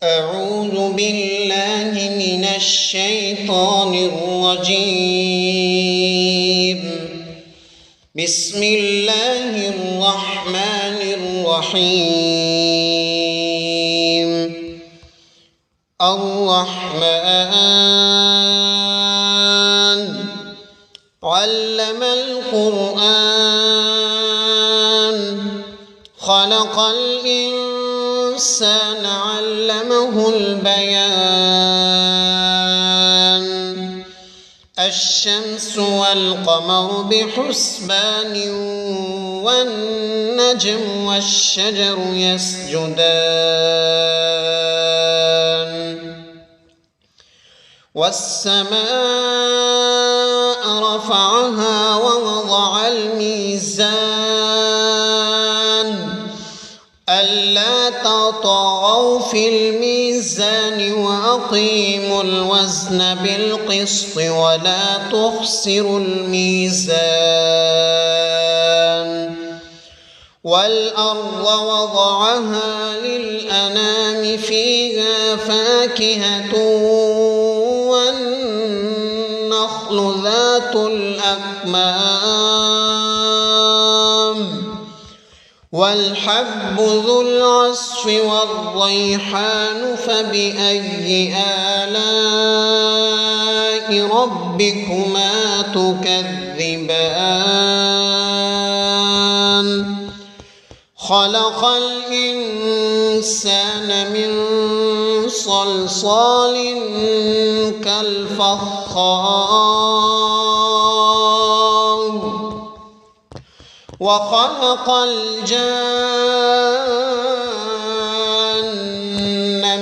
أعوذ بالله من الشيطان الرجيم. بسم الله الرحمن الرحيم. الرحمن علم القرآن خلق الإنسان علمه البيان. الشمس والقمر بحسبان والنجم والشجر يسجدان. والسماء رفعها ووضع الميزان ألا تطغوا في الميزان وأقيموا الوزن بالقسط ولا تخسروا الميزان. والأرض وضعها للأنام فيها فاكهة والنخل ذات الأكمام والحب ذو العصف والريحان. فبأي آلاء ربكما تكذبان؟ خلق الإنسان من صلصال كالفخار وخلق الجان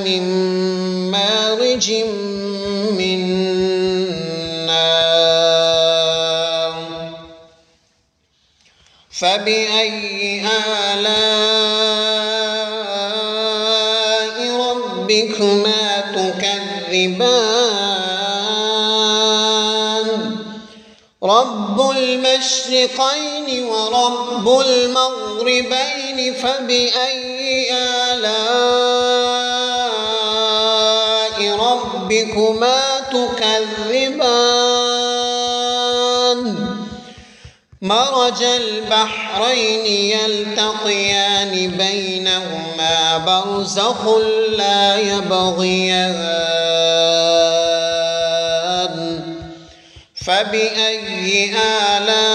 من مارج من نار. فبأي آلاء ربكما تكذبان؟ رب المشرقين ورب المغربين. فبأي آلاء ربكما تكذبان؟ مرج البحرين يلتقيان بينهما برزخ لا يبغيان. فبأي آلاء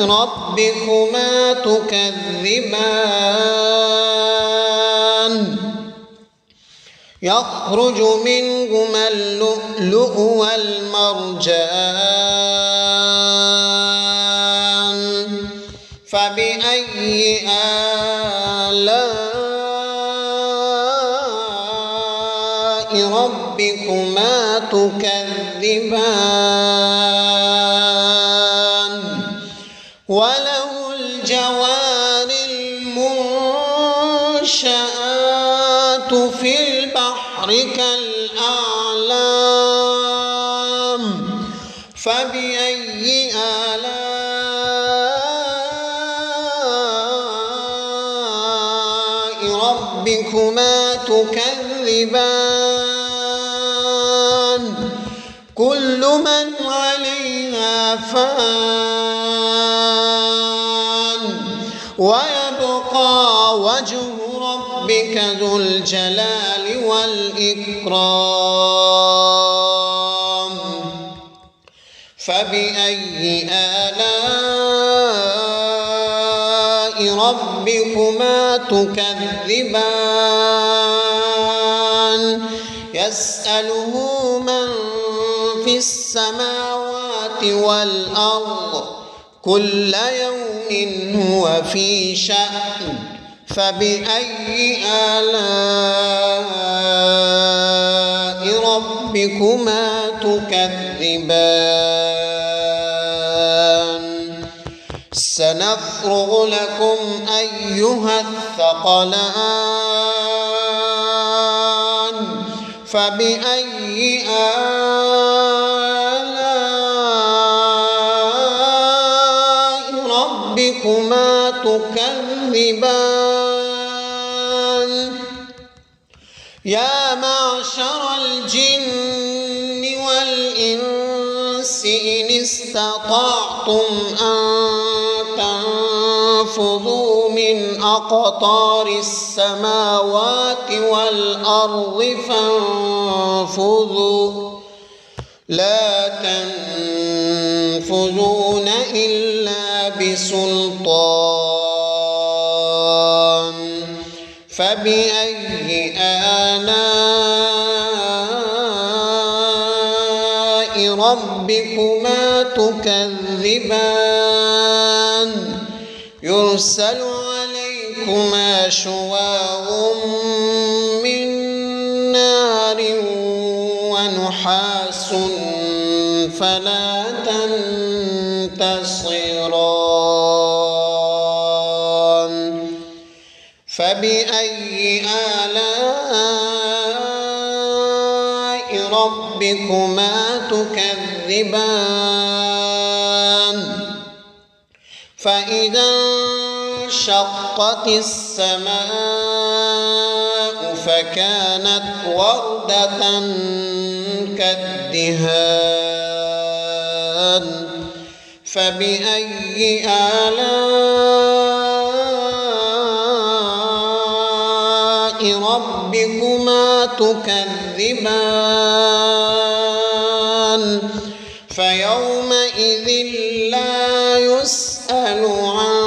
ربكما تكذبان؟ يخرج منهما اللؤلؤ والمرجان. فبأي آلاء ربكما تكذبان؟ وله الجوار المنشآت في البحر كالأعلام. فبأي آلاء ربكما تكذبان؟ كل من عليها فان ويبقى وجه ربك ذو الجلال والإكرام. فبأي آلاء ربكما تكذبان؟ يسأله من في السماوات والأرض كل يوم هو في شأن. فبأي آلاء ربكما تكذبان؟ سنفرغ لكم أيها الثقلان. فبأي آلاء ربكما تكذبان؟ يا معشر الجن والإنس إن استطعتم أن تنفذوا من أقطار السماوات والأرض فانفذوا لا تنفذون إلا بسلطان فبأي آلاء ربكما تكذبان يرسل عليكما شواظ من نار ونحاس فلا تنتصران فبأي آلاء ربكما تكذبان فإذا انشقت السماء فكانت وردة كالدهان فبأي آلاء ربكما تكذبان فيومئذ لا يسأل عن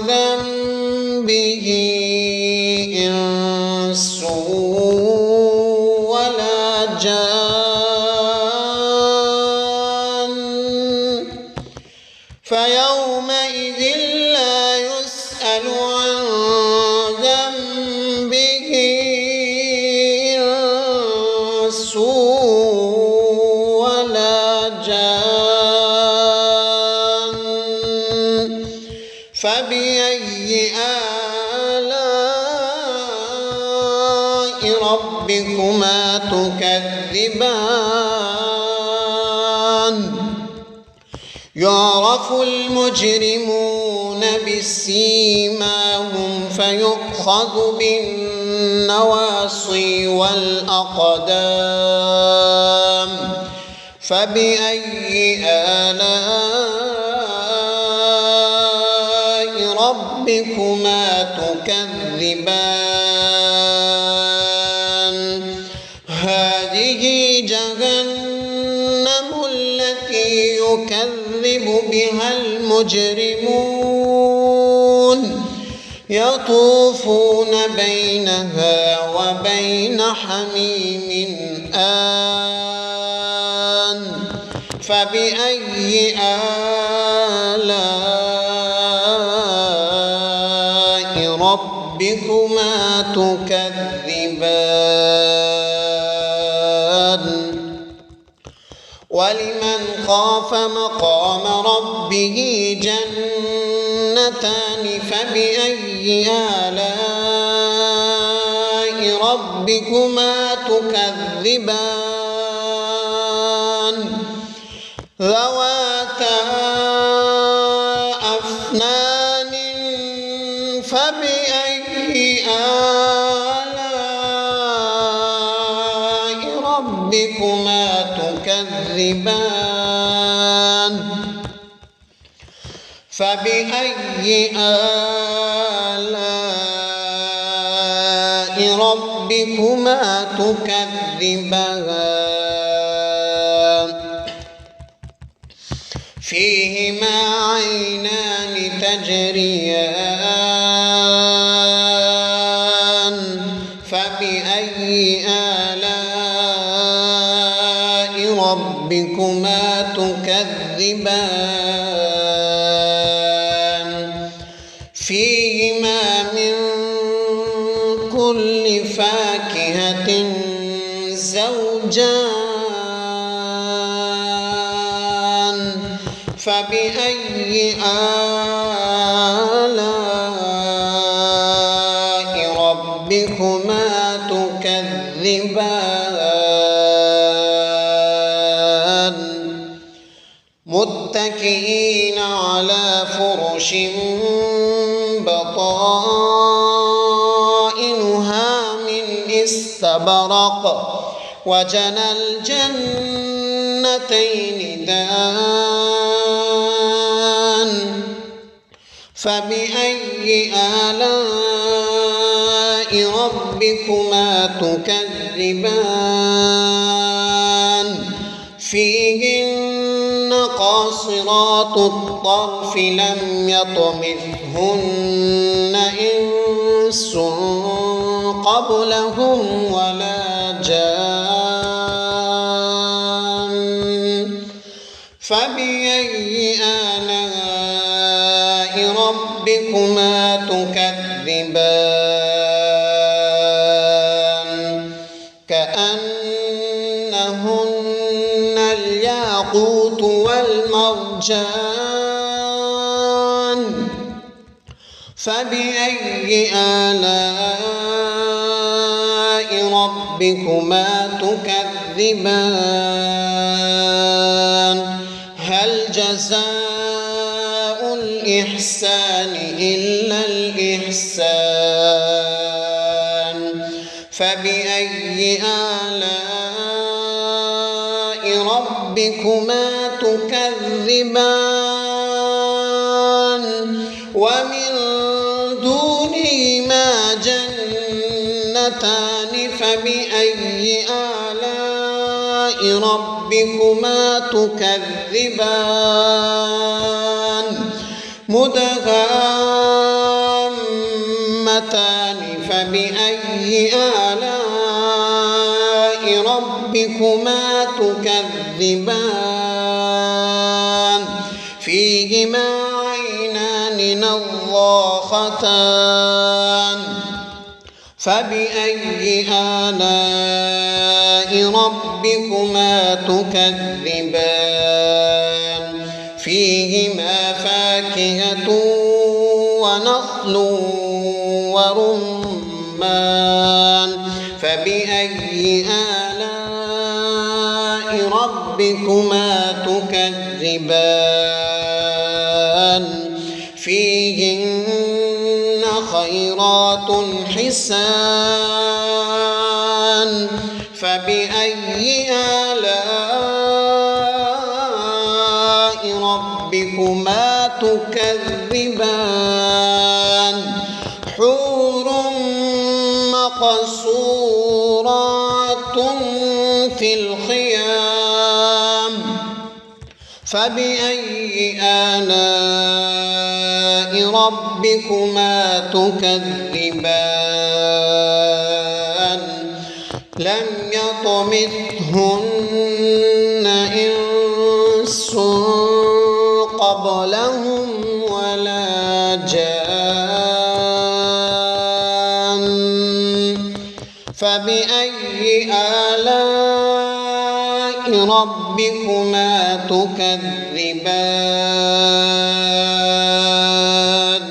ذنبه إنس ولا جان فيومئذ لا يسأل عن ذنبه إنس ولا جان فبأي آلاء ربكما تكذبان يعرف المجرمون بسيماهم فيؤخذ بالنواصي والأقدام فبأي آلاء ربكما تكذبان هذه جهنم التي يكذب بها المجرمون يطوفون بينها وبين حميم آن فبأي آلاء ربكما تكذبان ولمن خاف مقام ربه جنتان فبأي آلاء ربكما تكذبان ذواتا أفنان فبأي آلاء ربكما تكذبان فبأي آلاء ربكما تكذبان فيهما عينان تجريان فبأي آلاء ربكما تكذبان فيهما من كل فاكهة زوجان فبأي آلاء ربكما تكذبان متكئين على فرش بطائنها من استبرق واستبرق وجنى الجنتين دان فبأي آلاء ربكما تكذبان فيهن قاصرات الطرف لم يطمثهن إنس قبلهم ولا جان فبأي آلاء ربكما تكذبان كأنهن الياقوت والمرجان فبأي آلاء ربكما تكذبان هل جزاء الإحسان إلا الإحسان فبأي آلاء ربكما تكذبان ومن دونهما جنتان فبأي آلاء ربكما تكذبان مدهامتان فبأي آلاء ربكما تكذبان فيهما عينان نضاختان فبأي آلاء ربكما تكذبان فيهما فاكهة ونخل ورمان فبأي آلاء ربكما تكذبان فيهن خيرات حسان فبأي آلاء ربكما تكذبان حور مقصورات في الخيام فبأي آلاء ربكما تكذبان لم يطمثهن إنس قبلهم ولا جان فبأي آلاء ربكما تكذبان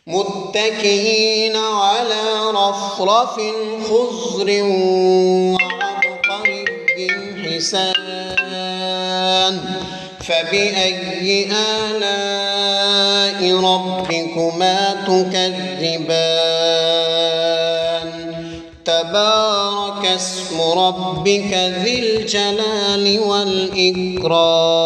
متكئين على رفرف خضر وعبقري حسان فبأي آلاء ربكما تكذبان تبارك اسم ربك ذي الجلال والإكرام